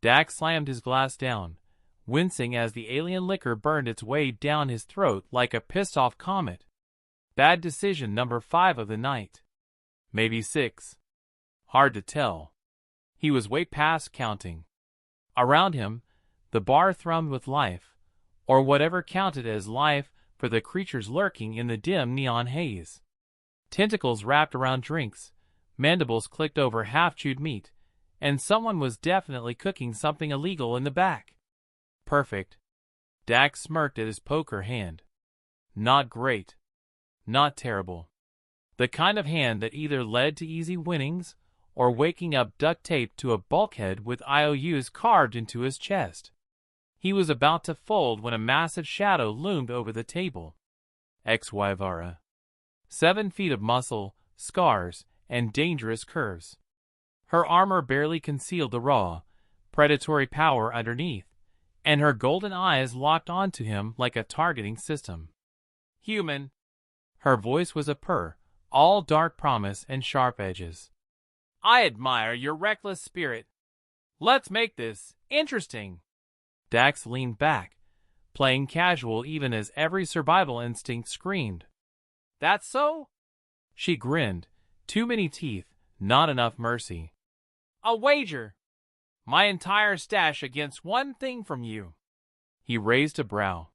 Dax slammed his glass down, wincing as the alien liquor burned its way down his throat like a pissed-off comet. Bad decision number 5 of the night. Maybe 6. Hard to tell. He was way past counting. Around him, the bar thrummed with life, or whatever counted as life for the creatures lurking in the dim neon haze. Tentacles wrapped around drinks, mandibles clicked over half-chewed meat, and someone was definitely cooking something illegal in the back. Perfect. Dax smirked at his poker hand. Not great. Not terrible. The kind of hand that either led to easy winnings or waking up duct taped to a bulkhead with IOUs carved into his chest. He was about to fold when a massive shadow loomed over the table. Xyvara. 7 feet of muscle, scars, and dangerous curves. Her armor barely concealed the raw, predatory power underneath, and her golden eyes locked onto him like a targeting system. Human. Her voice was a purr, all dark promise and sharp edges. I admire your reckless spirit. Let's make this interesting. Dax leaned back, playing casual even as every survival instinct screamed. That's so? She grinned. Too many teeth, not enough mercy. A wager. My entire stash against one thing from you. He raised a brow.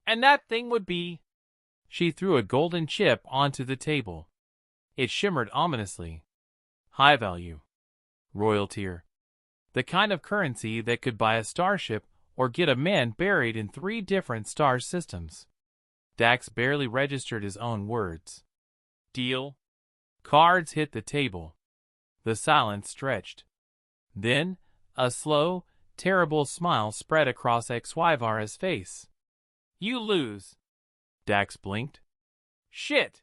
And that thing would be... She threw a golden chip onto the table. It shimmered ominously. High value. Royal tier. The kind of currency that could buy a starship or get a man buried in 3 different star systems. Dax barely registered his own words. Deal. Cards hit the table. The silence stretched. Then, a slow, terrible smile spread across Xyvara's face. You lose. Dax blinked. Shit.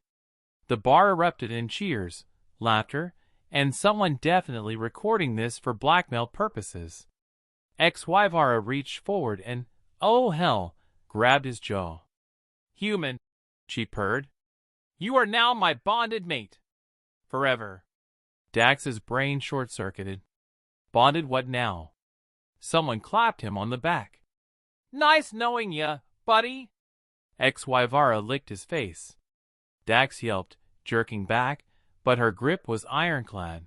The bar erupted in cheers, laughter, and someone definitely recording this for blackmail purposes. Xyvara reached forward and, oh hell, grabbed his jaw. Human, she purred. You are now my bonded mate. Forever. Dax's brain short-circuited. Bonded what now? Someone clapped him on the back. Nice knowing ya, buddy. Xyvara licked his face. Dax yelped, jerking back, but her grip was ironclad.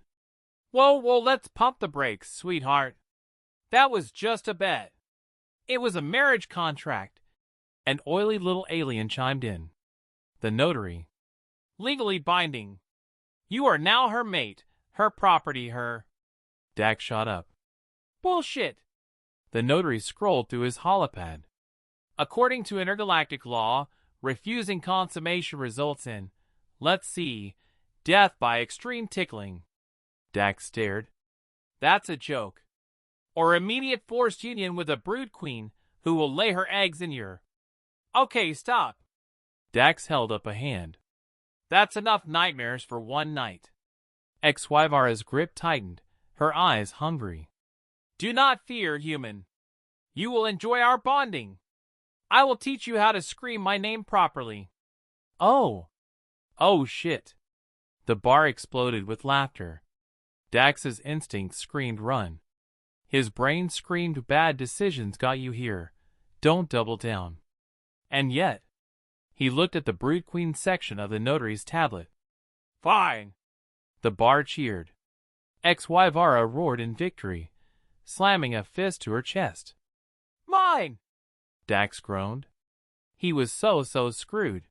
Whoa, let's pump the brakes, sweetheart. That was just a bet. It was a marriage contract. An oily little alien chimed in. The notary. Legally binding. You are now her mate, her property, her... Dax shot up. Bullshit. The notary scrolled through his holopad. According to intergalactic law, refusing consummation results in, let's see, death by extreme tickling. Dax stared. That's a joke. Or immediate forced union with a brood queen who will lay her eggs in your... Okay, stop. Dax held up a hand. That's enough nightmares for one night. Xyvara's grip tightened, her eyes hungry. Do not fear, human. You will enjoy our bonding. I will teach you how to scream my name properly. Oh. Oh shit. The bar exploded with laughter. Dax's instincts screamed run. His brain screamed bad decisions got you here. Don't double down. And yet, he looked at the Brood Queen section of the notary's tablet. Fine. The bar cheered. Xyvara roared in victory, slamming a fist to her chest. Mine! Dax groaned. He was so screwed.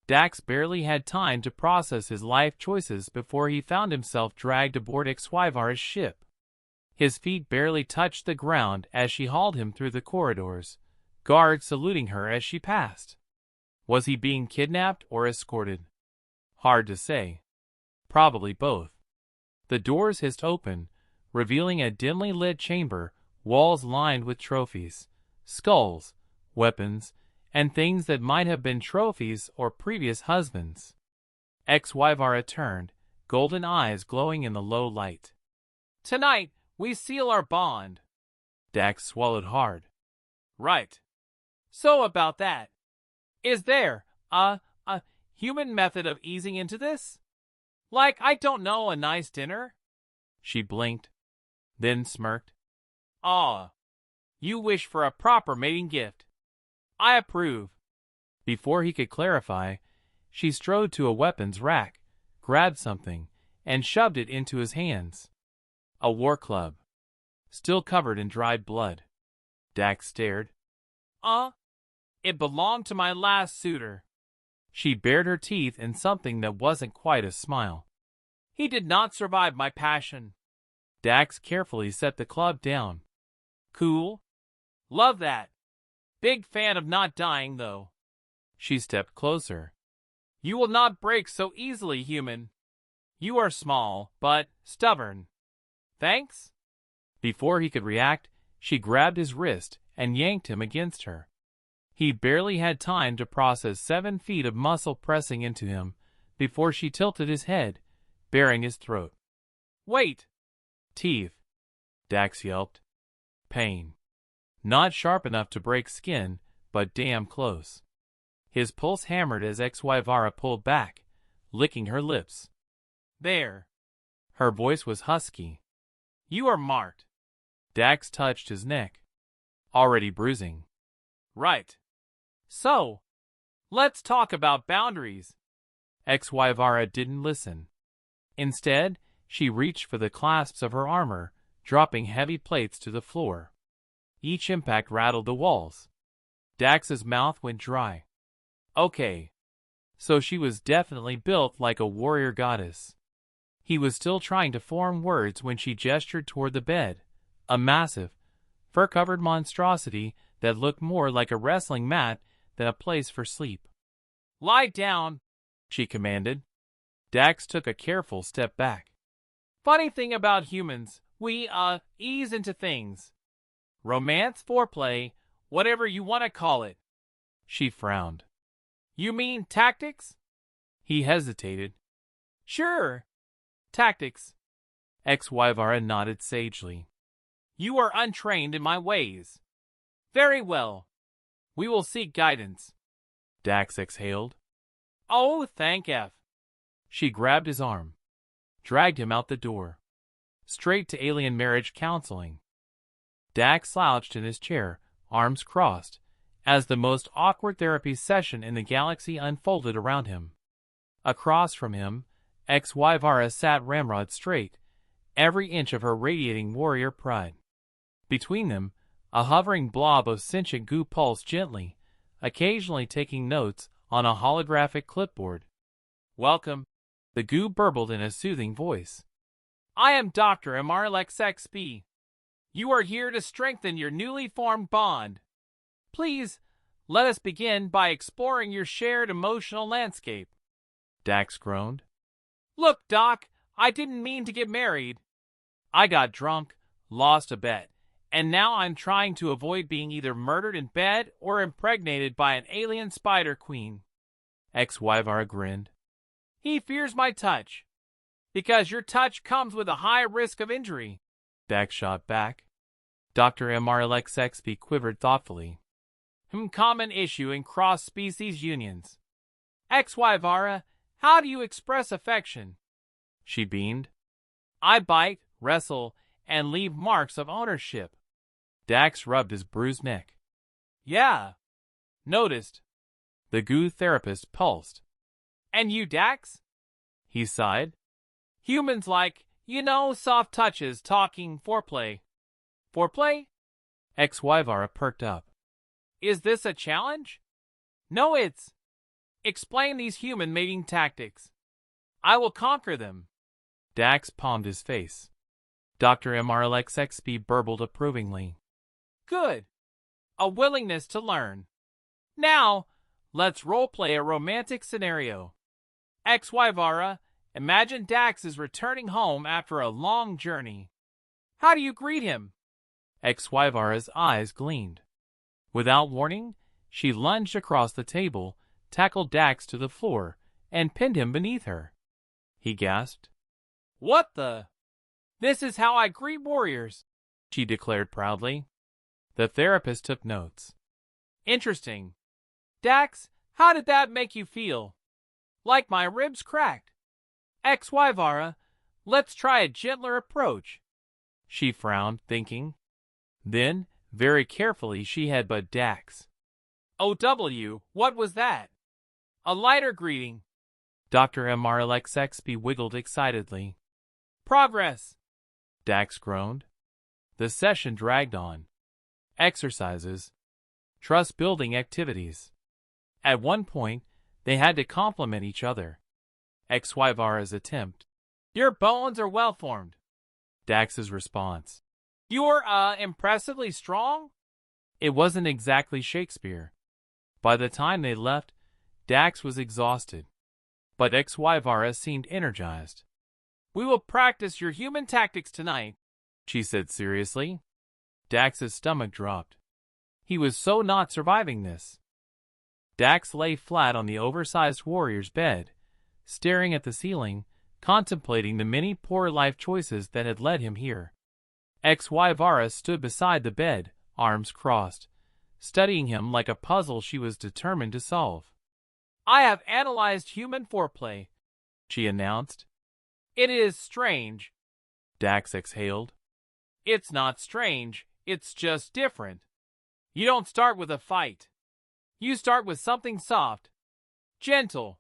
Dax barely had time to process his life choices before he found himself dragged aboard Xyvara's ship. His feet barely touched the ground as she hauled him through the corridors, guards saluting her as she passed. Was he being kidnapped or escorted? Hard to say. Probably both. The doors hissed open, revealing a dimly lit chamber, walls lined with trophies, skulls, weapons, and things that might have been trophies or previous husbands. Xyvara turned, golden eyes glowing in the low light. Tonight, we seal our bond. Dax swallowed hard. Right. So about that. Is there a human method of easing into this? Like, I don't know, a nice dinner? She blinked, then smirked. Ah, you wish for a proper mating gift. I approve. Before he could clarify, she strode to a weapons rack, grabbed something, and shoved it into his hands. A war club, still covered in dried blood. Dax stared. It belonged to my last suitor. She bared her teeth in something that wasn't quite a smile. He did not survive my passion. Dax carefully set the club down. Cool. Love that. Big fan of not dying, though. She stepped closer. You will not break so easily, human. You are small, but stubborn. Thanks? Before he could react, she grabbed his wrist and yanked him against her. He barely had time to process 7 feet of muscle pressing into him before she tilted his head, baring his throat. Wait! Teeth! Dax yelped. Pain. Not sharp enough to break skin, but damn close. His pulse hammered as Xyvara pulled back, licking her lips. There. Her voice was husky. You are Mart. Dax touched his neck. Already bruising. Right. So, let's talk about boundaries. Xyvara didn't listen. Instead, she reached for the clasps of her armor, dropping heavy plates to the floor. Each impact rattled the walls. Dax's mouth went dry. Okay. So she was definitely built like a warrior goddess. He was still trying to form words when she gestured toward the bed, a massive, fur-covered monstrosity that looked more like a wrestling mat than a place for sleep. Lie down, she commanded. Dax took a careful step back. Funny thing about humans, we, ease into things. Romance, foreplay, whatever you want to call it. She frowned. You mean tactics? He hesitated. Sure. Tactics. Xyvara nodded sagely. You are untrained in my ways. Very well. We will seek guidance. Dax exhaled. Oh, thank F. She grabbed his arm, dragged him out the door, straight to alien marriage counseling. Dax slouched in his chair, arms crossed, as the most awkward therapy session in the galaxy unfolded around him. Across from him, Xyvara sat ramrod straight, every inch of her radiating warrior pride. Between them, a hovering blob of sentient goo pulsed gently, occasionally taking notes on a holographic clipboard. Welcome, the goo burbled in a soothing voice. I am Dr. Amarlex XP. You are here to strengthen your newly formed bond. Please, let us begin by exploring your shared emotional landscape. Dax groaned. Look, Doc, I didn't mean to get married. I got drunk, lost a bet, and now I'm trying to avoid being either murdered in bed or impregnated by an alien spider queen. Xyvara grinned. He fears my touch. Because your touch comes with a high risk of injury. Dax shot back. Dr. Amarlex XP quivered thoughtfully. Common issue in cross-species unions. Xyvara, how do you express affection? She beamed. I bite, wrestle, and leave marks of ownership. Dax rubbed his bruised neck. Yeah. Noticed. The goo therapist pulsed. And you, Dax? He sighed. Humans like, soft touches, talking, foreplay. Foreplay? Xyvara perked up. Is this a challenge? No, it's... Explain these human mating tactics. I will conquer them. Dax palmed his face. Dr. Amarlex XP burbled approvingly. Good. A willingness to learn. Now, let's roleplay a romantic scenario. Xyvara, imagine Dax is returning home after a long journey. How do you greet him? Xyvara's eyes gleamed. Without warning, she lunged across the table, tackled Dax to the floor, and pinned him beneath her. He gasped. What the? This is how I greet warriors, she declared proudly. The therapist took notes. Interesting. Dax, how did that make you feel? Like my ribs cracked. Xyvara, let's try a gentler approach. She frowned, thinking. Then, very carefully, she headbutted Dax. OW, what was that? A lighter greeting. Dr. MR-LXXP wiggled excitedly. Progress! Dax groaned. The session dragged on. Exercises. Trust-building activities. At one point, they had to compliment each other. XY-Vara's attempt. Your bones are well-formed. Dax's response. You're, impressively strong? It wasn't exactly Shakespeare. By the time they left, Dax was exhausted. But XY-Vara seemed energized. We will practice your human tactics tonight, she said seriously. Dax's stomach dropped. He was so not surviving this. Dax lay flat on the oversized warrior's bed, staring at the ceiling, contemplating the many poor life choices that had led him here. XY-Vara stood beside the bed, arms crossed, studying him like a puzzle she was determined to solve. I have analyzed human foreplay, she announced. It is strange. Dax exhaled. It's not strange, it's just different. You don't start with a fight. You start with something soft, gentle,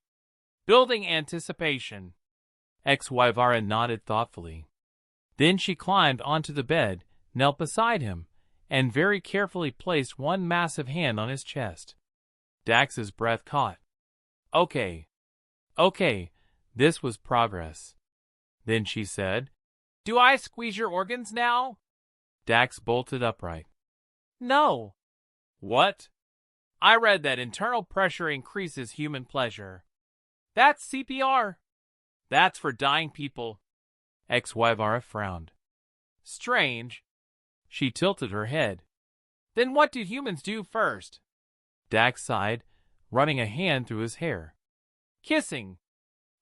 building anticipation. XY-Vara nodded thoughtfully. Then she climbed onto the bed, knelt beside him, and very carefully placed one massive hand on his chest. Dax's breath caught. Okay, this was progress. Then she said, Do I squeeze your organs now? Dax bolted upright. No. What? I read that internal pressure increases human pleasure. That's CPR. That's for dying people. XY-Vara frowned. Strange. She tilted her head. Then what do humans do first? Dax sighed, running a hand through his hair. Kissing.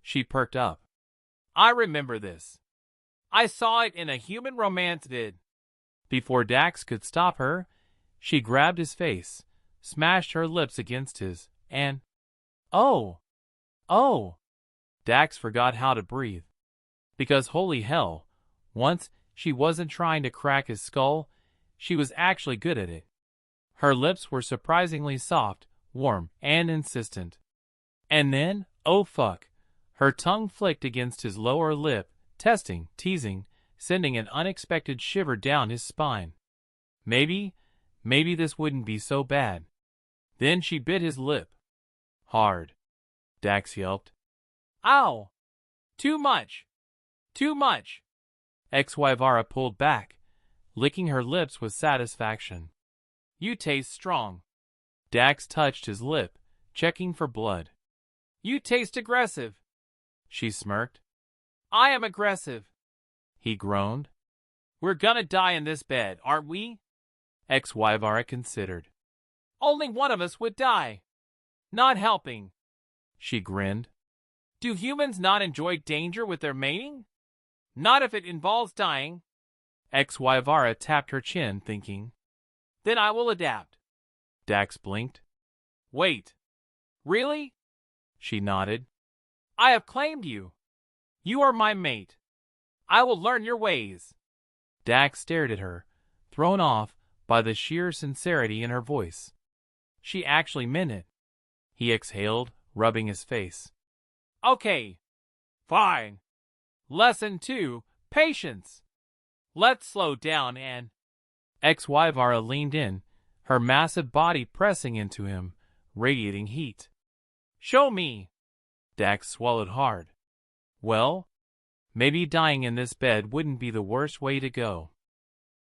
She perked up. I remember this. I saw it in a human romance vid. Before Dax could stop her, she grabbed his face, smashed her lips against his, and... Oh! Dax forgot how to breathe. Because holy hell, once she wasn't trying to crack his skull, she was actually good at it. Her lips were surprisingly soft, warm, and insistent. And then, oh fuck, her tongue flicked against his lower lip, testing, teasing, sending an unexpected shiver down his spine. Maybe this wouldn't be so bad. Then she bit his lip. Hard. Dax yelped. Ow! Too much! XY-Vara pulled back, licking her lips with satisfaction. You taste strong. Dax touched his lip, checking for blood. You taste aggressive. She smirked. I am aggressive. He groaned. We're gonna die in this bed, aren't we? XY-Vara considered. Only one of us would die. Not helping. She grinned. Do humans not enjoy danger with their mating? Not if it involves dying. XY-Vara tapped her chin, thinking. Then I will adapt. Dax blinked. Wait. Really? She nodded. I have claimed you. You are my mate. I will learn your ways. Dax stared at her, thrown off by the sheer sincerity in her voice. She actually meant it. He exhaled, rubbing his face. Okay. Fine. Lesson 2, patience. Let's slow down and... XY-Vara leaned in, her massive body pressing into him, radiating heat. Show me. Dax swallowed hard. Well, maybe dying in this bed wouldn't be the worst way to go.